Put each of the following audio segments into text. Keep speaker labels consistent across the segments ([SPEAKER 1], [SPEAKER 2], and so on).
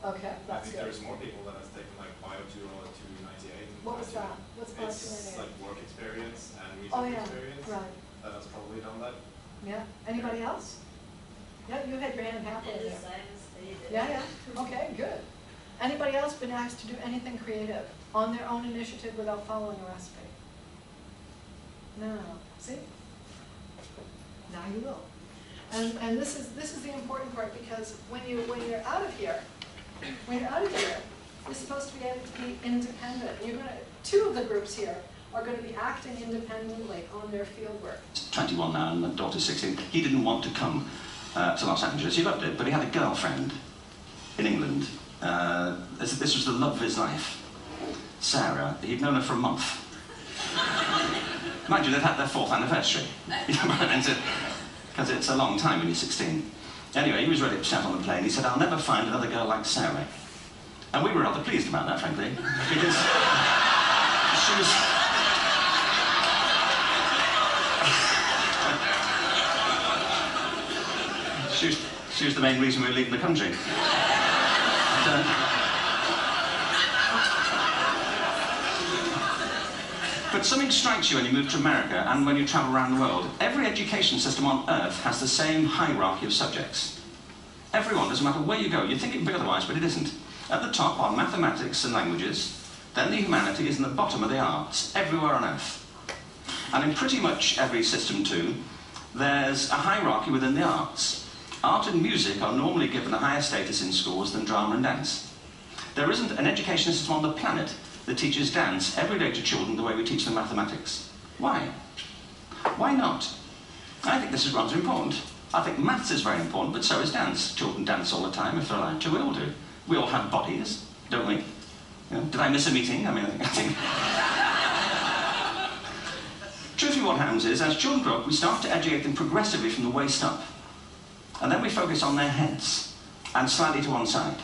[SPEAKER 1] Okay,
[SPEAKER 2] I
[SPEAKER 1] that's
[SPEAKER 2] think
[SPEAKER 1] good.
[SPEAKER 2] there's more people that have taken like BIO200 298.
[SPEAKER 1] What was that? What's
[SPEAKER 2] It's
[SPEAKER 1] BIO298?
[SPEAKER 2] like work experience and music
[SPEAKER 1] Oh yeah,
[SPEAKER 2] experience.
[SPEAKER 1] right.
[SPEAKER 2] That's probably done that.
[SPEAKER 1] Yeah. Anybody else? Yeah, you had your hand halfway there. Yeah, yeah. Okay, good. Anybody else been asked to do anything creative on their own initiative without following a recipe? No. See? Now you will. And this is the important part, because when you're out of here, you're supposed to be able to be independent. Two of the groups here are going to be acting independently on their field work.
[SPEAKER 3] 21 now, and my daughter's 16. He didn't want to come to Los Angeles. He loved it, but he had a girlfriend in England. This was the love of his life. Sarah, he'd known her for a month. Mind you, they'd had their 4th anniversary. Because it's a long time when you're 16. Anyway, he was really upset on the plane. He said, "I'll never find another girl like Sarah." And we were rather pleased about that, frankly, because she was the main reason we were leaving the country. But something strikes you when you move to America and when you travel around the world. Every education system on Earth has the same hierarchy of subjects. Everyone, doesn't matter where you go. You'd think it would be otherwise, but it isn't. At the top are mathematics and languages, then the humanities, and the bottom are the arts, everywhere on Earth. And in pretty much every system too, there's a hierarchy within the arts. Art and music are normally given a higher status in schools than drama and dance. There isn't an education system on the planet that teaches dance every day to children the way we teach them mathematics. Why? Why not? I think this is rather important. I think maths is very important, but so is dance. Children dance all the time if they're allowed to. We all do. We all have bodies, don't we? You know, did I miss a meeting? I think. Truthfully, what happens is, as children grow up, we start to educate them progressively from the waist up. And then we focus on their heads, and slightly to one side.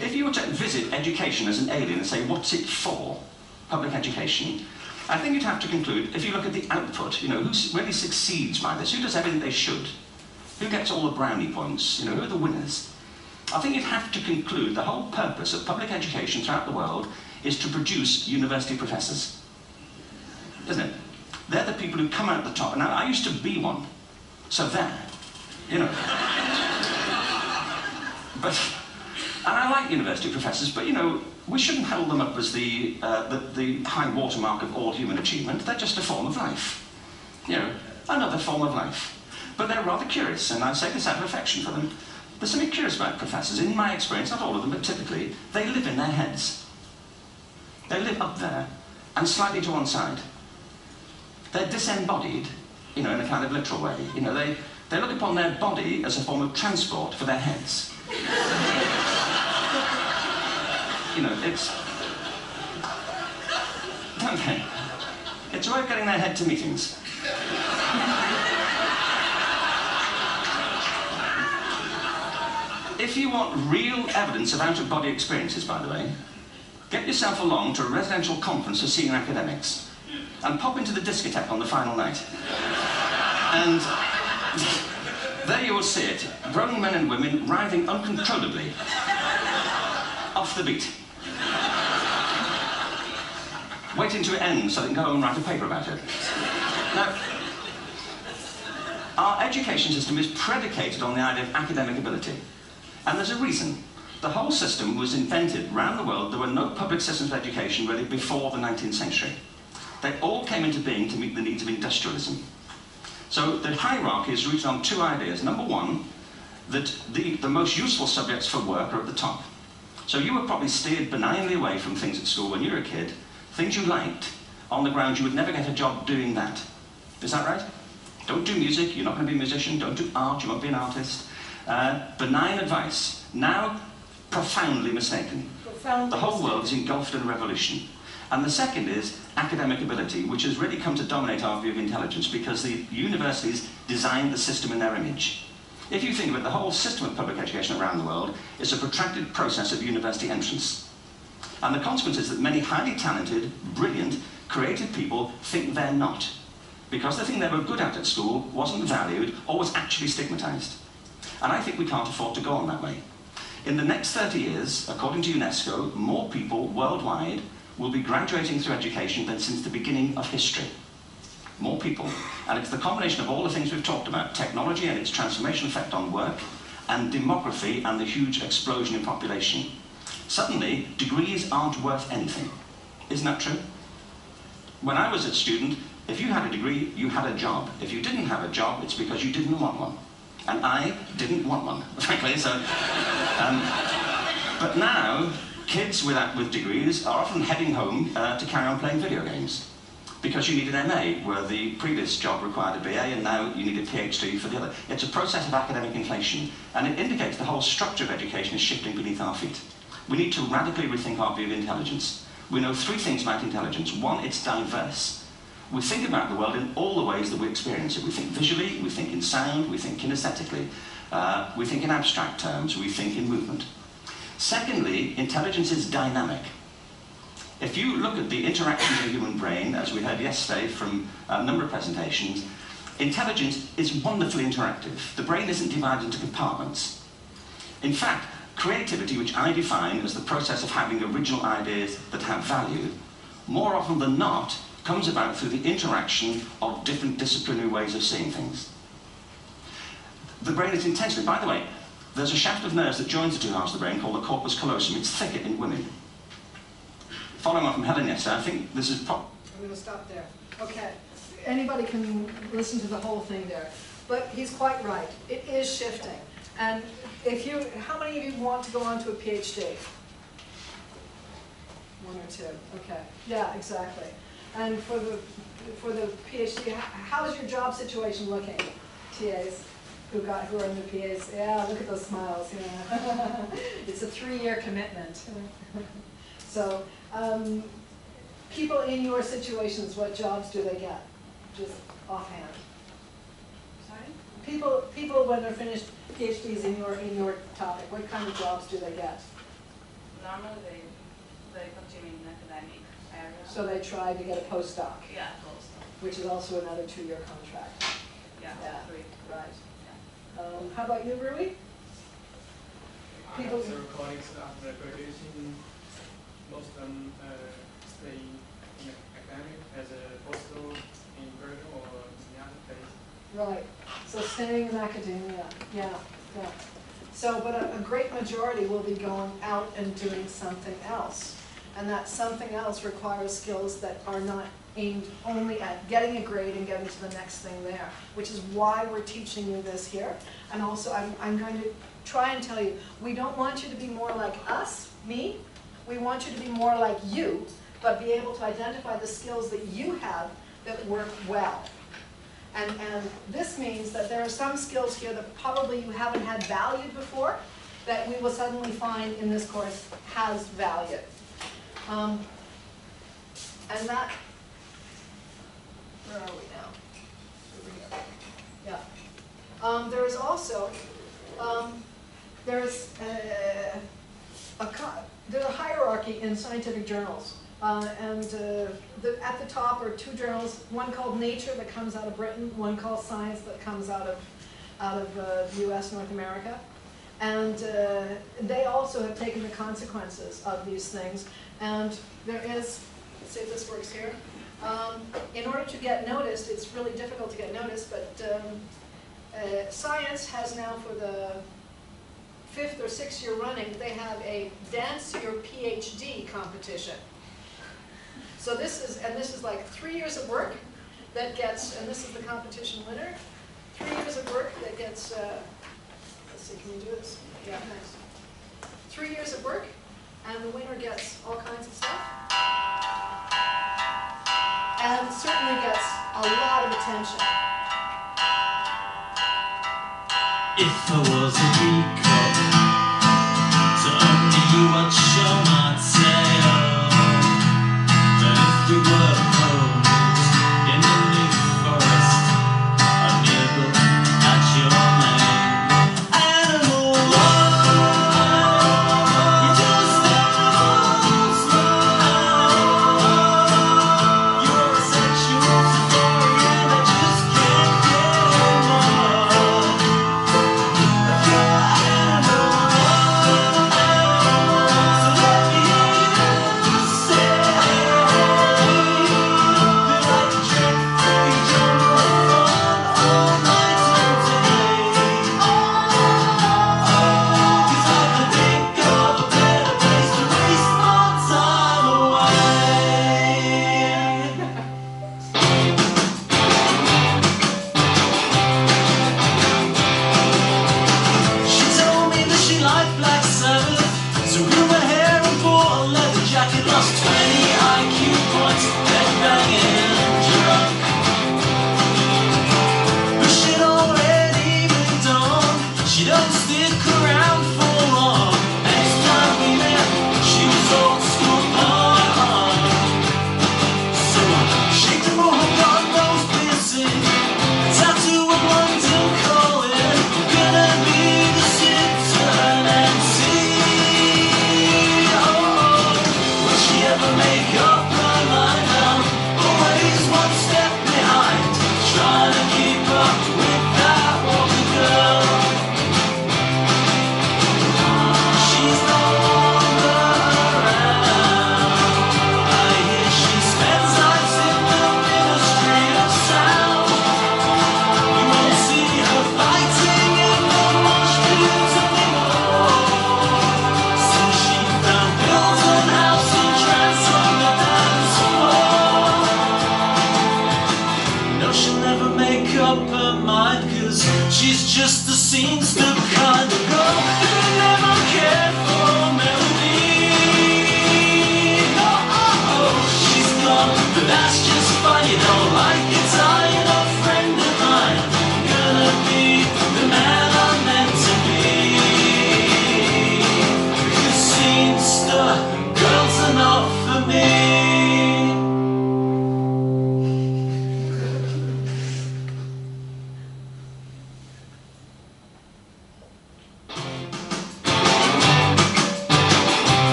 [SPEAKER 3] If you were to visit education as an alien and say, what's it for, public education, I think you'd have to conclude, if you look at the output, you know, who really succeeds by this? Who does everything they should? Who gets all the brownie points? You know, who are the winners? I think you'd have to conclude the whole purpose of public education throughout the world is to produce university professors. Isn't it? They're the people who come out the top. Now, I used to be one. So there, you know. And I like university professors, but, you know, we shouldn't hold them up as the high watermark of all human achievement. They're just a form of life. You know, another form of life. But they're rather curious, and I say this out of affection for them. There's something curious about professors. In my experience, not all of them, but typically, they live in their heads. They live up there, and slightly to one side. They're disembodied, you know, in a kind of literal way. You know, they look upon their body as a form of transport for their heads. You know, okay. It's a way of getting their head to meetings. If you want real evidence of out-of-body experiences, by the way, get yourself along to a residential conference for senior academics and pop into the discotheque on the final night. And there you will see it, grown men and women writhing uncontrollably off the beat, waiting to end so they can go home and write a paper about it. Now, our education system is predicated on the idea of academic ability. And there's a reason. The whole system was invented around the world. There were no public systems of education really before the 19th century. They all came into being to meet the needs of industrialism. So the hierarchy is rooted on two ideas. Number one, that the most useful subjects for work are at the top. So you were probably steered benignly away from things at school when you were a kid, things you liked, on the grounds you would never get a job doing that. Is that right? Don't do music, you're not going to be a musician. Don't do art, you won't be an artist. Benign advice, now profoundly mistaken. The whole world is engulfed in a revolution. And the second is academic ability, which has really come to dominate our view of intelligence because the universities designed the system in their image. If you think of it, the whole system of public education around the world is a protracted process of university entrance. And the consequence is that many highly talented, brilliant, creative people think they're not, because the thing they were good at school wasn't valued or was actually stigmatized. And I think we can't afford to go on that way. In the next 30 years, according to UNESCO, more people worldwide will be graduating through education than since the beginning of history. More people. And it's the combination of all the things we've talked about, technology and its transformational effect on work, and demography and the huge explosion in population. Suddenly, degrees aren't worth anything. Isn't that true? When I was a student, if you had a degree, you had a job. If you didn't have a job, it's because you didn't want one. And I didn't want one, frankly, so... but now, kids with degrees are often heading home to carry on playing video games. Because you need an MA, where the previous job required a BA, and now you need a PhD for the other. It's a process of academic inflation, and it indicates the whole structure of education is shifting beneath our feet. We need to radically rethink our view of intelligence. We know 3 things about intelligence. 1, it's diverse. We think about the world in all the ways that we experience it. We think visually, we think in sound, we think kinesthetically, we think in abstract terms, we think in movement. Secondly, intelligence is dynamic. If you look at the interactions of the human brain, as we heard yesterday from a number of presentations, intelligence is wonderfully interactive. The brain isn't divided into compartments. In fact, creativity, which I define as the process of having original ideas that have value, more often than not, comes about through the interaction of different disciplinary ways of seeing things. The brain is intensely, by the way, there's a shaft of nerves that joins the 2 halves of the brain called the corpus callosum. It's thicker in women. Following on from Helen yesterday, I think this is
[SPEAKER 1] I'm going to stop there. Okay. Anybody can listen to the whole thing there. But he's quite right. It is shifting. And if you, how many of you want to go on to a PhD? 1 or 2. Okay. Yeah, exactly. And for the PhD, how's your job situation looking? TAs who are in the PAs. Yeah, look at those smiles. Yeah. It's a 3-year commitment. So, people in your situations, what jobs do they get? Just offhand.
[SPEAKER 4] Sorry?
[SPEAKER 1] People when they're finished PhDs in your topic, what kind of jobs do they get?
[SPEAKER 4] Normally they continue in academic area.
[SPEAKER 1] So they try to get a postdoc.
[SPEAKER 4] Yeah, postdoc.
[SPEAKER 1] Which is also another 2-year contract.
[SPEAKER 4] Yeah, 3.
[SPEAKER 1] Right.
[SPEAKER 4] Yeah.
[SPEAKER 1] How about you, Rui?
[SPEAKER 5] I have several colleagues after graduation. Most of them stay in academic as a postdoc in Berlin or in the other place.
[SPEAKER 1] Right. So staying in academia. Yeah. Yeah. So, but a great majority will be going out and doing something else. And that something else requires skills that are not aimed only at getting a grade and getting to the next thing there, which is why we're teaching you this here. And also, I'm going to try and tell you, we don't want you to be more like us, me. We want you to be more like you, but be able to identify the skills that you have that work well. And this means that there are some skills here that probably you haven't had valued before, that we will suddenly find in this course has value. And that, where are we now? Over here. Yeah. There is also, there's a hierarchy in scientific journals. At the top are 2 journals, one called Nature that comes out of Britain, one called Science that comes out of the US, North America. And they also have taken the consequences of these things. And there is, let's see if this works here. In order to get noticed, it's really difficult to get noticed, but Science has now for the 5th or 6th year running, they have a Dance Your PhD competition. So this is like 3 years of work that gets, and this is the competition winner, 3 years of work that gets, let's see, can you do this? Yeah, thanks. 3 years of work, and the winner gets all kinds of stuff. And certainly gets a lot of attention.
[SPEAKER 6] If I was a peacock, so only you watch show my tail. And if we were ponies in the New Forest, I'd nibble at your mane. Animal love, you're just animals love. You're a sexual safari and I just can't get enough. Yeah.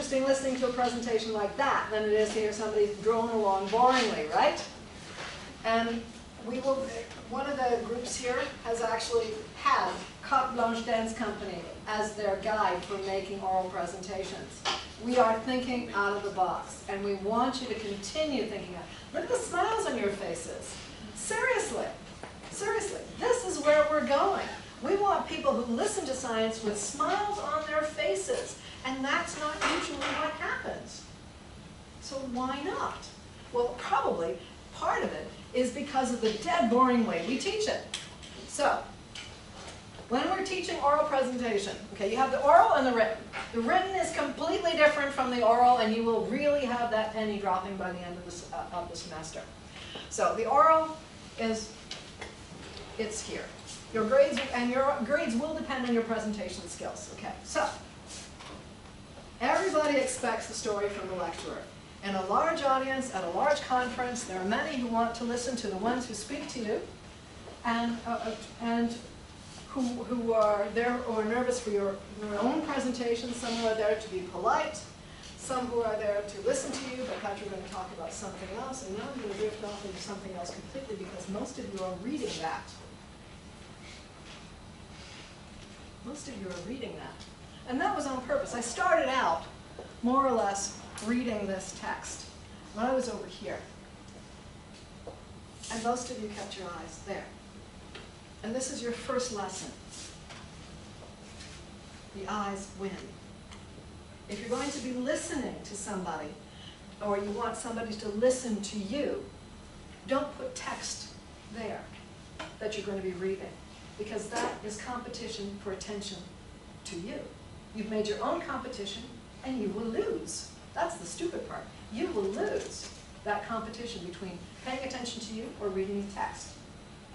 [SPEAKER 1] interesting listening to a presentation like that than it is to hear somebody drone along boringly, right? And we will, one of the groups here has actually had Carte Blanche Dance Company as their guide for making oral presentations. We are thinking out of the box, and we want you to continue thinking out. Look at the smiles on your faces. Seriously, seriously, this is where we're going. We want people who listen to science with smiles on their faces, and that's not usually what happens. So why not? Well, probably part of it is because of the dead boring way we teach it. So, when we're teaching oral presentation, okay, you have the oral and the written. The written is completely different from the oral, and you will really have that penny dropping by the end of the semester. So the oral is, it's here. Your grades will depend on your presentation skills. Okay, so everybody expects the story from the lecturer. In a large audience, at a large conference, there are many who want to listen to the ones who speak to you, and who are there or are nervous for your own presentation. Some who are there to be polite, some who are there to listen to you, but thought you were going to talk about something else, and now I'm going to drift off into something else completely because most of you are reading that. Most of you are reading that. And that was on purpose. I started out, more or less, reading this text when I was over here. And most of you kept your eyes there. And this is your first lesson. The eyes win. If you're going to be listening to somebody, or you want somebody to listen to you, don't put text there that you're going to be reading, because that is competition for attention to you. You've made your own competition, and you will lose. That's the stupid part. You will lose that competition between paying attention to you or reading the text.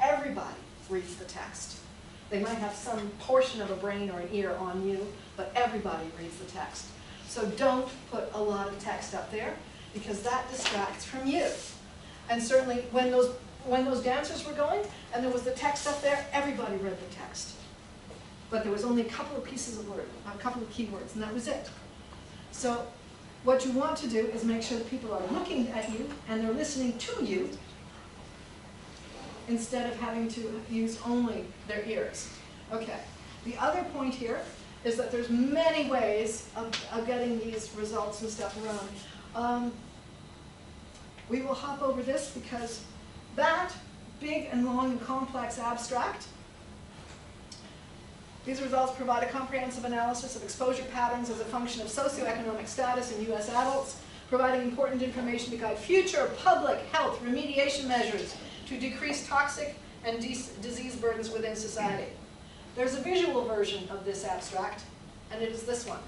[SPEAKER 1] Everybody reads the text. They might have some portion of a brain or an ear on you, but everybody reads the text. So don't put a lot of text up there, because that distracts from you. And certainly when those dancers were going and there was the text up there, everybody read the text. But there was only a couple of pieces of word, a couple of keywords, and that was it. So what you want to do is make sure that people are looking at you and they're listening to you instead of having to use only their ears. Okay. The other point here is that there's many ways of getting these results and stuff around. We will hop over this because that big and long and complex abstract, these results provide a comprehensive analysis of exposure patterns as a function of socioeconomic status in U.S. adults, providing important information to guide future public health remediation measures to decrease toxic and disease burdens within society. There's a visual version of this abstract, and it is this one.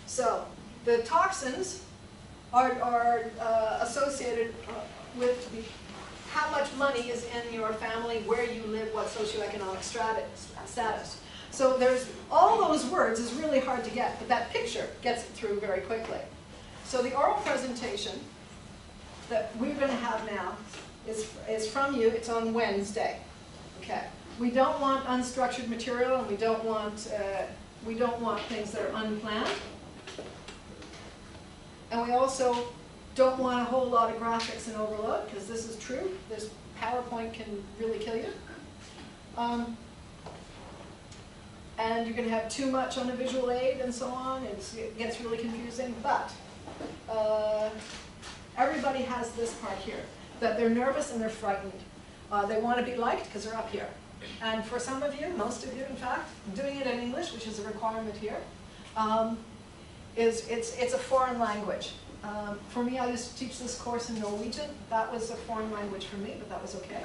[SPEAKER 1] So the toxins are associated with how much money is in your family, where you live, what socioeconomic status. So there's all those words is really hard to get, but that picture gets it through very quickly. So the oral presentation that we're going to have now is from you. It's on Wednesday. Okay. We don't want unstructured material, and we don't want things that are unplanned. And we also don't want a whole lot of graphics and overload, because this is true. This PowerPoint can really kill you. And you're going to have too much on a visual aid and so on. It gets really confusing. But everybody has this part here, that they're nervous and they're frightened. They want to be liked because they're up here. And for some of you, most of you in fact, doing it in English, which is a requirement here, it's a foreign language. For me, I used to teach this course in Norwegian. That was a foreign language for me, but that was okay.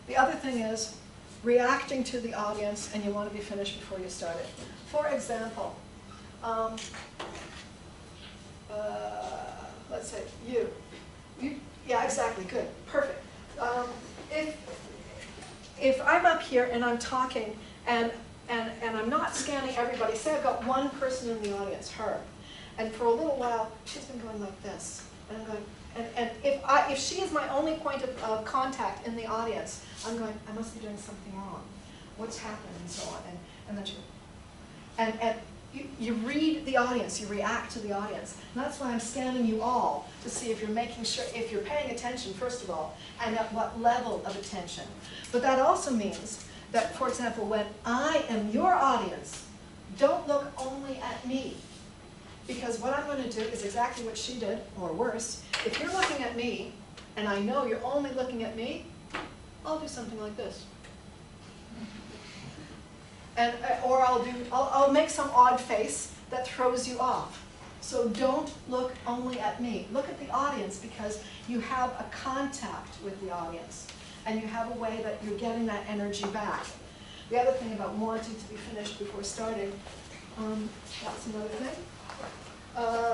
[SPEAKER 1] The other thing is reacting to the audience, and you want to be finished before you start it. For example, let's say you. Yeah, exactly, good, perfect. If I'm up here and I'm talking and I'm not scanning everybody, say I've got one person in the audience, her, and for a little while she's been going like this, and I'm going, and if she is my only point of contact in the audience, I'm going, I must be doing something wrong. what's happened and so on, and then you read the audience, you react to the audience. And that's why I'm scanning you all to see if you're making sure, if you're paying attention, first of all, and at what level of attention. But that also means that, for example, when I am your audience, don't look only at me. Because what I'm going to do is exactly what she did, or worse. If you're looking at me, and I know you're only looking at me, I'll do something like this. And, or I'll make some odd face that throws you off. So don't look only at me. Look at the audience, because you have a contact with the audience. And you have a way that you're getting that energy back. The other thing about wanting to be finished before starting, that's another thing.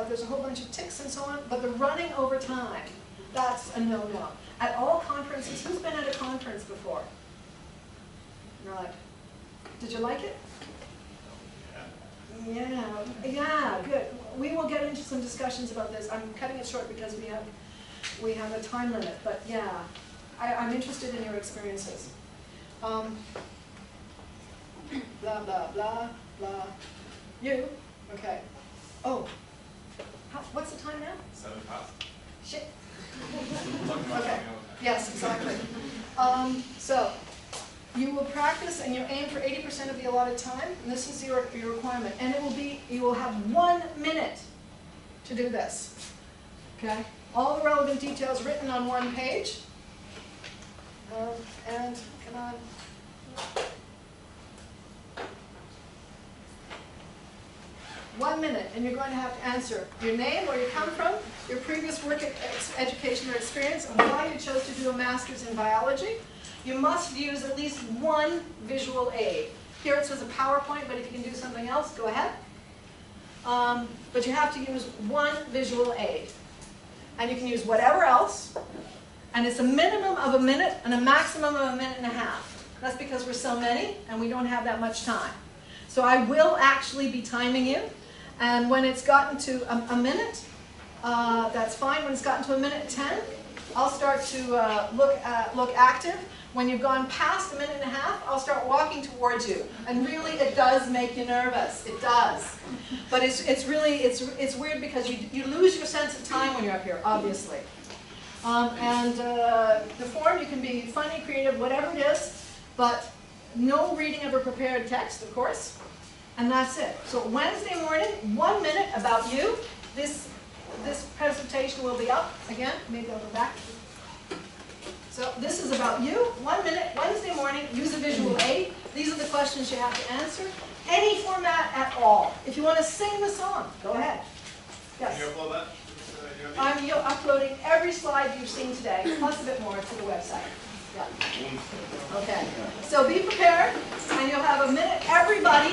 [SPEAKER 1] There's a whole bunch of tics and so on, but the running over time, that's a no-no. At all conferences, who's been at a conference before? You're like, did you like it? Yeah, good. We will get into some discussions about this. I'm cutting it short because we have a time limit, but yeah, I'm interested in your experiences. Blah, blah, blah, blah. You? Okay. Oh, what's the time now?
[SPEAKER 2] 7 past.
[SPEAKER 1] Shit.
[SPEAKER 2] Talking about
[SPEAKER 1] Okay.
[SPEAKER 2] something else.
[SPEAKER 1] Yes, exactly. So, you will practice and you aim for 80% of the allotted time, and this is your requirement. And it will be, you will have 1 minute to do this. Okay? All the relevant details written on 1 page. And, come on. One minute, and you're going to have to answer your name, where you come from, your previous work education or experience, and why you chose to do a master's in biology. You must use at least 1 visual aid. Here it says a PowerPoint, but if you can do something else, go ahead. But you have to use 1 visual aid. And you can use whatever else. And it's a minimum of 1 minute and a maximum of 1.5 minutes. That's because we're so many and we don't have that much time. So I will actually be timing you. And when it's gotten to a minute, that's fine. When it's gotten to 1:10, I'll start to look active. When you've gone past 1.5 minutes, I'll start walking towards you. And really, it does make you nervous. It does. But it's weird because you lose your sense of time when you're up here, obviously. The form, you can be funny, creative, whatever it is, but no reading of a prepared text, of course. And that's it. So Wednesday morning, 1 minute about you. This presentation will be up again. Maybe I'll go back. So this is about you. 1 minute, Wednesday morning, use a visual aid. These are the questions you have to answer. Any format at all. If you want to sing the song, go ahead. Yes?
[SPEAKER 2] Can you upload that?
[SPEAKER 1] I'm uploading every slide you've seen today, plus a bit more to the website. Yeah. Okay. So be prepared, and you'll have 1 minute. Everybody,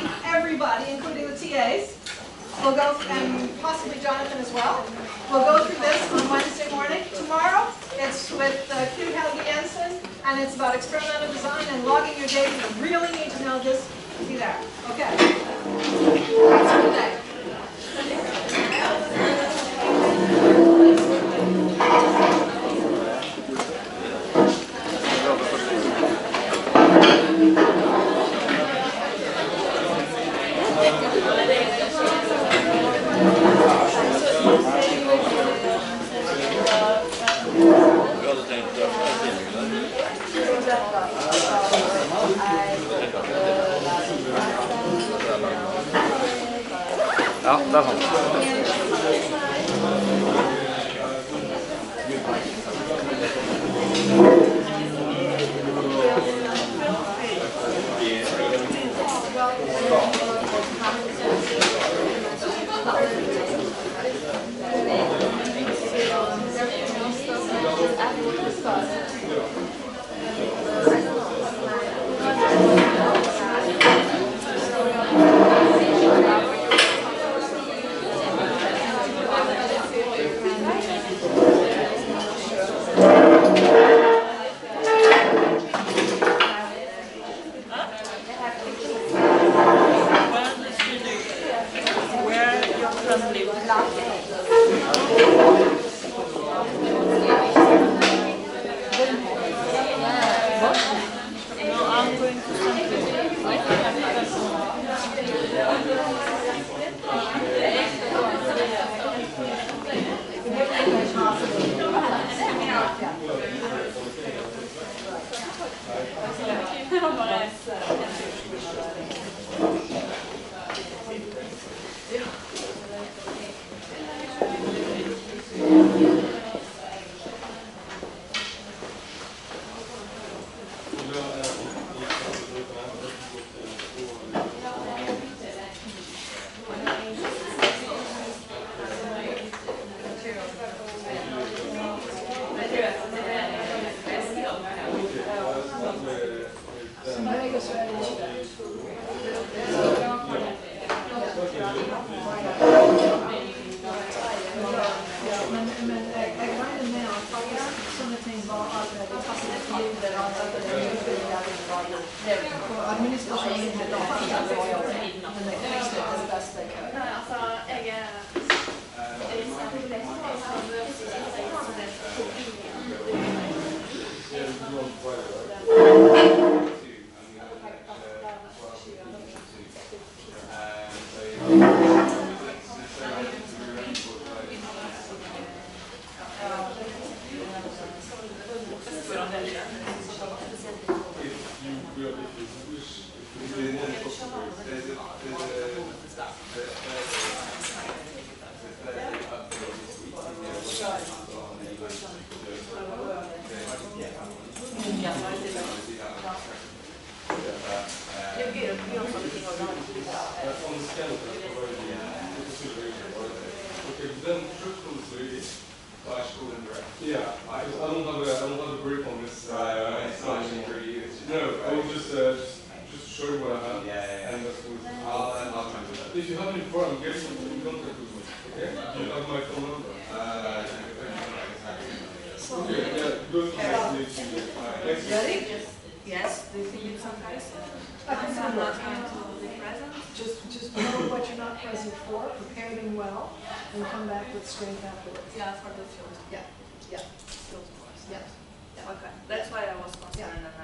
[SPEAKER 1] including the TAs, will go, and possibly Jonathan as well, we'll go through this on Wednesday morning. Tomorrow, it's with Knut Helge Jensen, and it's about experimental design and logging your data. You really need to know this to be there. Okay. Have a good day.
[SPEAKER 7] Ja, det er sant.
[SPEAKER 1] Just know what you're not present for, prepare them well, and come back with strength afterwards.
[SPEAKER 4] Yeah, for the field.
[SPEAKER 1] Yeah, yeah,
[SPEAKER 4] Field course.
[SPEAKER 1] yeah.
[SPEAKER 4] Okay, that's why I was concerned about.